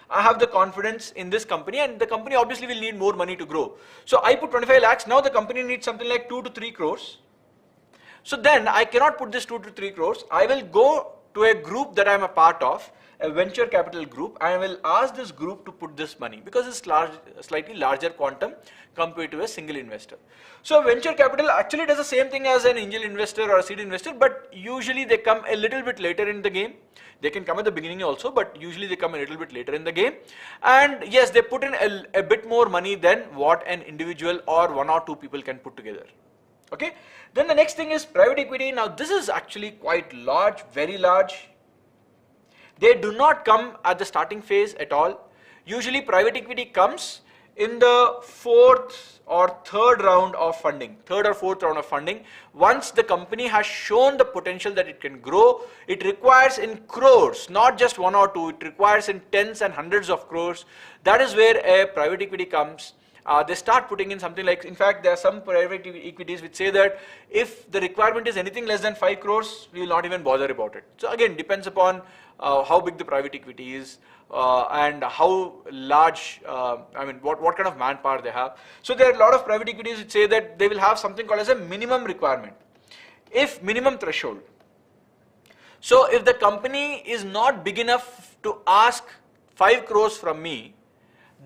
I have the confidence in this company, and the company obviously will need more money to grow. So I put 25 lakhs. Now the company needs something like 2 to 3 crores. So then I cannot put this 2 to 3 crores. I will go to a group that I am a part of, a venture capital group, and I will ask this group to put this money because it's slightly larger quantum compared to a single investor. So venture capital actually does the same thing as an angel investor or a seed investor, but usually they come a little bit later in the game. They can come at the beginning also, but usually they come a little bit later in the game. And yes, they put in a bit more money than what an individual or 1 or 2 people can put together. Okay. Then the next thing is private equity. Now this is actually quite large, very large. They do not come at the starting phase at all. Usually private equity comes in the 4th or 3rd round of funding, 3rd or 4th round of funding. Once the company has shown the potential that it can grow, it requires in crores, not just 1 or 2, it requires in tens and hundreds of crores. That is where a private equity comes. They start putting in something like, in fact, there are some private equities which say that if the requirement is anything less than 5 crores, we will not even bother about it. So again, depends upon how big the private equity is and how large, what kind of manpower they have. So there are a lot of private equities which say that they will have something called as a minimum requirement, if minimum threshold. So if the company is not big enough to ask 5 crores from me,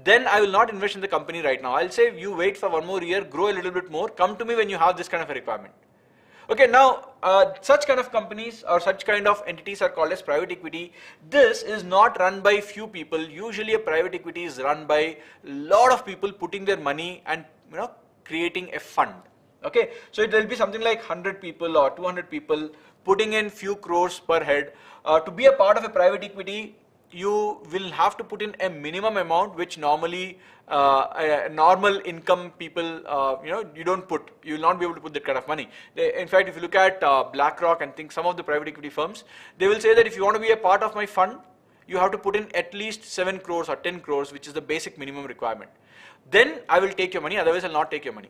then I will not invest in the company right now. I'll say you wait for 1 more year, grow a little bit more, come to me when you have this kind of a requirement. Okay, now such kind of companies or such kind of entities are called as private equity. This is not run by few people. Usually a private equity is run by a lot of people putting their money and creating a fund. Okay, so there will be something like 100 people or 200 people putting in few crores per head. To be a part of a private equity, you will have to put in a minimum amount which normally normal income people, you don't put, you will not be able to put that kind of money. In fact, if you look at BlackRock and think some of the private equity firms, they will say that if you want to be a part of my fund, you have to put in at least 7 crores or 10 crores, which is the basic minimum requirement. Then I will take your money, otherwise I'll not take your money,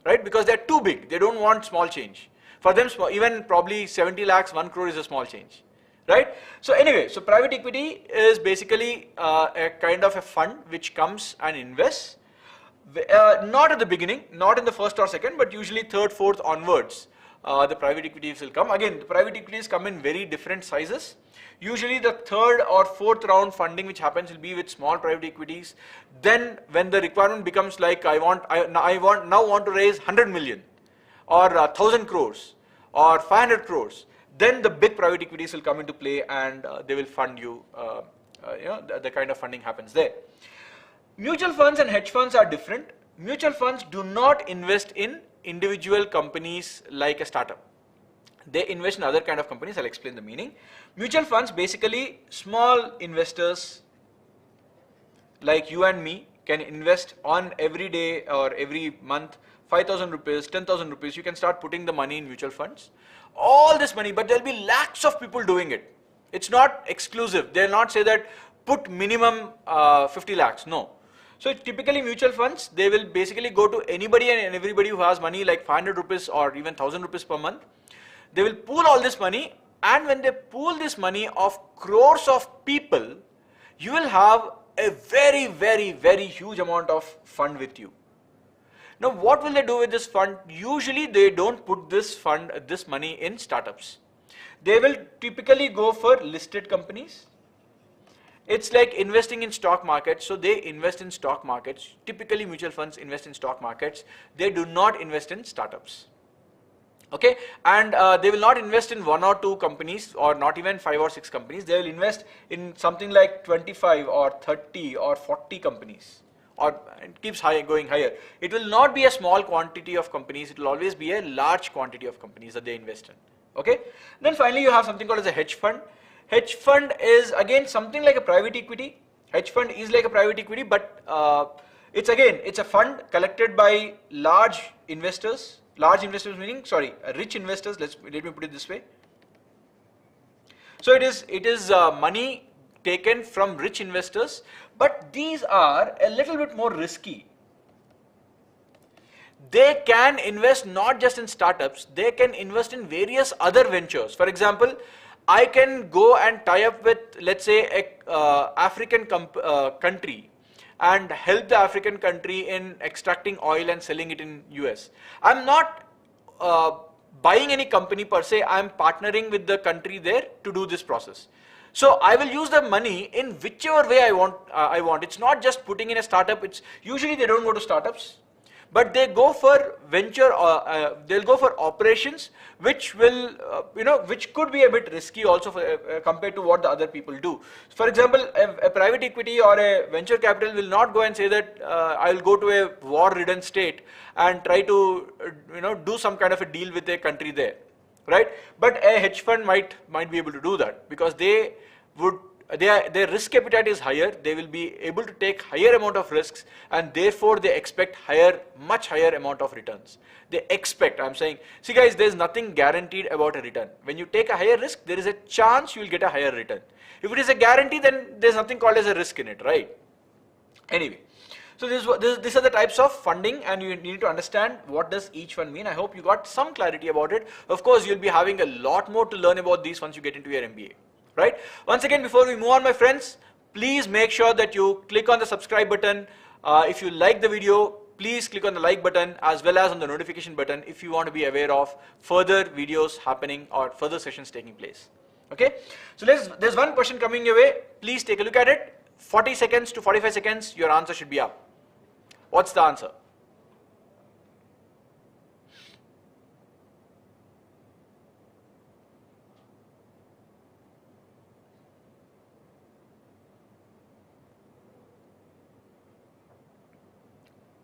right? Because they're too big, they don't want small change. For them, even probably 70 lakhs, 1 crore is a small change. Right? So anyway, so private equity is basically a kind of a fund which comes and invests, not at the beginning, not in the 1st or 2nd, but usually 3rd, 4th onwards, the private equities will come. Again, the private equities come in very different sizes. Usually the 3rd or 4th round funding which happens will be with small private equities. Then when the requirement becomes like I now want to raise 100 million or 1000 crores or 500 crores, then the big private equities will come into play and they will fund you, the kind of funding happens there. Mutual funds and hedge funds are different. Mutual funds do not invest in individual companies like a startup. They invest in other kind of companies. I'll explain the meaning. Mutual funds, basically small investors like you and me can invest on every day or every month 5,000 rupees, 10,000 rupees. You can start putting the money in mutual funds. All this money, but there will be lakhs of people doing it. It's not exclusive. They will not say that put minimum 50 lakhs. No. So typically mutual funds, they will basically go to anybody and everybody who has money like 500 rupees or even 1,000 rupees per month. They will pool all this money, and when they pool this money of crores of people, you will have a very, very, very huge amount of fund with you. Now what will they do with this fund? Usually they don't put this money in startups. They will typically go for listed companies. It's like investing in stock markets. So they invest in stock markets. Typically mutual funds invest in stock markets. They do not invest in startups. Okay, and they will not invest in 1 or 2 companies or not even 5 or 6 companies. They will invest in something like 25 or 30 or 40 companies. Or it keeps going higher. It will not be a small quantity of companies, it will always be a large quantity of companies that they invest in. Okay. Then finally you have something called as a hedge fund. Hedge fund is again something like a private equity. Hedge fund is like a private equity, but it's a fund collected by large investors. Large investors meaning, rich investors, let me put it this way. So it is money taken from rich investors, but these are a little bit more risky. They can invest not just in startups, they can invest in various other ventures. For example, I can go and tie up with, let's say, a African country and help the African country in extracting oil and selling it in US. I'm not buying any company per se. I'm partnering with the country there to do this process. So I will use the money in whichever way I want. It's not just putting in a startup. It's usually they don't go to startups, but they go for venture. They'll go for operations, which will, which could be a bit risky also for, compared to what the other people do. For example, a private equity or a venture capital will not go and say that I'll go to a war-ridden state and try to, do some kind of a deal with a country there, right? But a hedge fund might be able to do that because they would. Their risk appetite is higher, they will be able to take higher amount of risks, and therefore they expect much higher amount of returns. They expect, I'm saying, see guys, there's nothing guaranteed about a return. When you take a higher risk, there is a chance you will get a higher return. If it is a guarantee, then there's nothing called as a risk in it, right? Anyway, so these are the types of funding, and you need to understand what does each one mean. I hope you got some clarity about it. Of course, you'll be having a lot more to learn about these once you get into your MBA. Right? Once again, before we move on, my friends, please make sure that you click on the subscribe button. If you like the video, please click on the like button as well as on the notification button if you want to be aware of further videos happening or further sessions taking place. Okay? So there's one question coming your way. Please take a look at it. 40 seconds to 45 seconds, your answer should be up. What's the answer?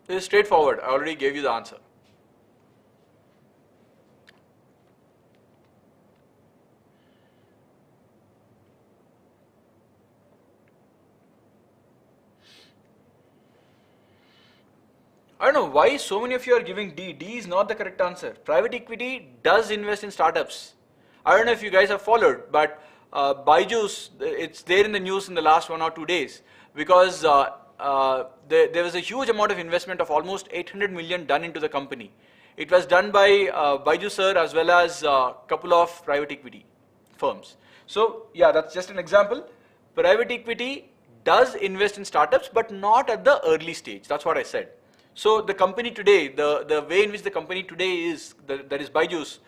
It is straightforward. I already gave you the answer. I don't know why so many of you are giving D. D is not the correct answer. Private equity does invest in startups. I don't know if you guys have followed, but BYJU'S, it's there in the news in the last 1 or 2 days because there was a huge amount of investment of almost 800 million done into the company. It was done by BYJU'S sir as well as a couple of private equity firms. So yeah, that's just an example. Private equity does invest in startups, but not at the early stage. That's what I said. So the company today, the way in which the company today is, that is BYJU'S,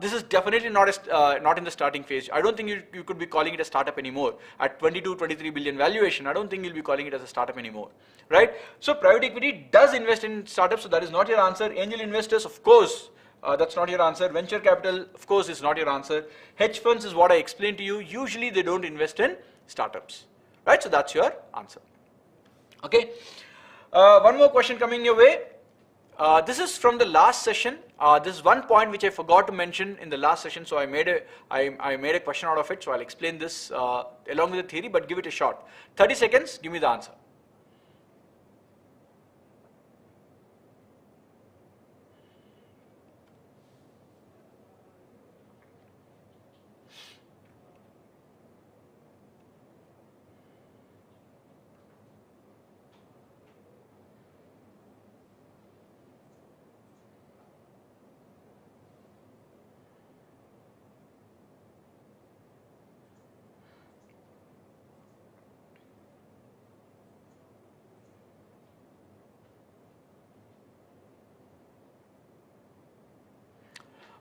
this is definitely not in the starting phase. I don't think you could be calling it a startup anymore. At 22-23 billion valuation, I don't think you'll be calling it as a startup anymore, right? So private equity does invest in startups, so that is not your answer. Angel investors, of course, that's not your answer. Venture capital, of course, is not your answer. Hedge funds is what I explained to you. Usually they don't invest in startups, right? So that's your answer. Okay. One more question coming your way. This is from the last session. This is one point which I forgot to mention in the last session, so I made a question out of it. So I'll explain this along with the theory, but give it a shot. 30 seconds. Give me the answer.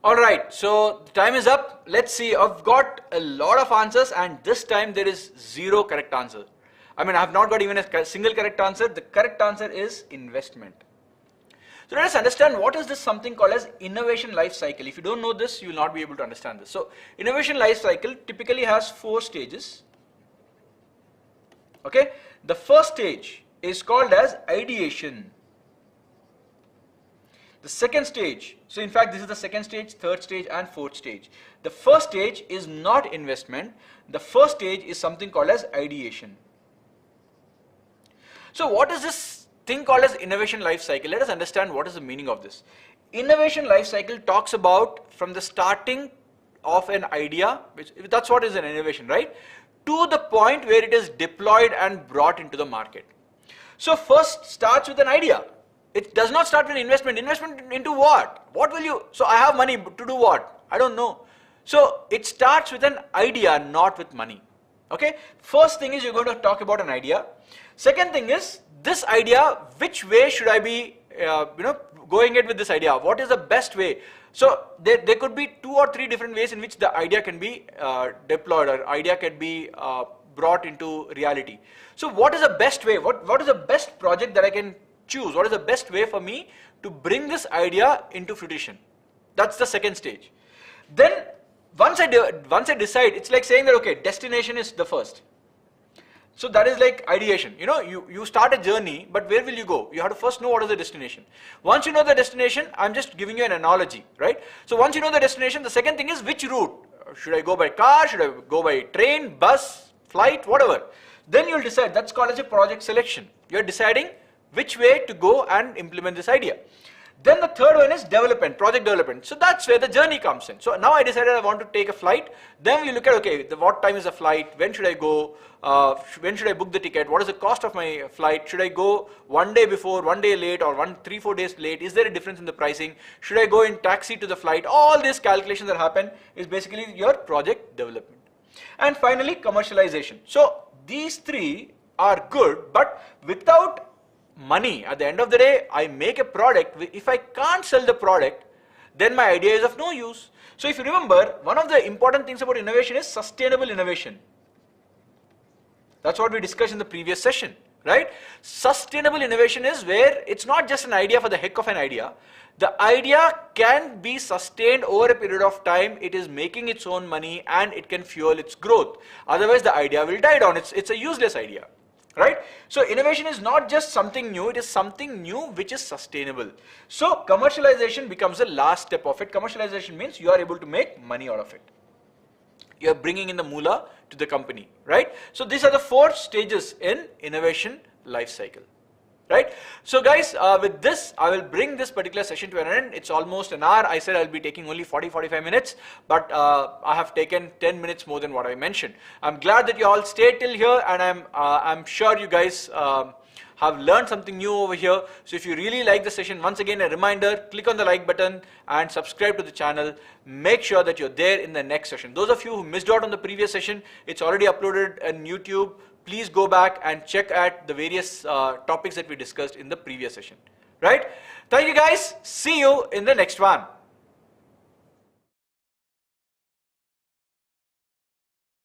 Alright, so the time is up. Let's see, I've got a lot of answers and this time there is 0 correct answer. I mean, I have not got even a single correct answer. The correct answer is investment. So let us understand what is this something called as innovation life cycle. If you don't know this, you will not be able to understand this. So innovation life cycle typically has 4 stages. Okay, the first stage is called as ideation. The second stage, so in fact this is the second stage, third stage and fourth stage. The first stage is not investment. The first stage is something called as ideation. So what is this thing called as innovation life cycle? Let us understand what is the meaning of this. Innovation life cycle talks about from the starting of an idea, which that's what is an innovation, right? To the point where it is deployed and brought into the market. So first starts with an idea. It does not start with investment. Investment into what? What will you, so I have money to do what? I don't know. So it starts with an idea, not with money. Okay. First thing is you're going to talk about an idea. Second thing is this idea, which way should I be, going ahead with this idea? What is the best way? So there could be 2 or 3 different ways in which the idea can be deployed, or idea can be brought into reality. So what is the best way? What is the best project that I can choose? What is the best way for me to bring this idea into fruition? That's the second stage. Then once I decide, it's like saying that, okay, destination is the first. So that is like ideation. You start a journey, but where will you go? You have to first know what is the destination. Once you know the destination, I'm just giving you an analogy, right? So once you know the destination, the second thing is which route. Should I go by car? Should I go by train, bus, flight, whatever? Then you'll decide. That's called as a project selection. You're deciding which way to go and implement this idea. Then the third one is development, project development. So that's where the journey comes in. So now I decided I want to take a flight. Then you look at, okay, what time is the flight? When should I go? When should I book the ticket? What is the cost of my flight? Should I go 1 day before, 1 day late, or 3-4 days late? Is there a difference in the pricing? Should I go in taxi to the flight? All these calculations that happen is basically your project development. And finally, commercialization. So these 3 are good, but without money, at the end of the day, I make a product. If I can't sell the product, then my idea is of no use. So if you remember, one of the important things about innovation is sustainable innovation. That's what we discussed in the previous session, right? Sustainable innovation is where it's not just an idea for the heck of an idea. The idea can be sustained over a period of time. It is making its own money and it can fuel its growth. Otherwise, the idea will die down. It's a useless idea. Right? So innovation is not just something new, it is something new which is sustainable. So commercialization becomes the last step of it. Commercialization means you are able to make money out of it. You are bringing in the moolah to the company, right? So these are the 4 stages in innovation life cycle. Right? So guys, with this, I will bring this particular session to an end. It's almost an hour. I said I'll be taking only 40-45 minutes, but I have taken 10 minutes more than what I mentioned. I'm glad that you all stayed till here, and I'm sure you guys have learned something new over here. So if you really like the session, once again, a reminder, click on the like button and subscribe to the channel. Make sure that you're there in the next session. Those of you who missed out on the previous session, it's already uploaded on YouTube. Please go back and check at the various topics that we discussed in the previous session. Right? Thank you guys. See you in the next one.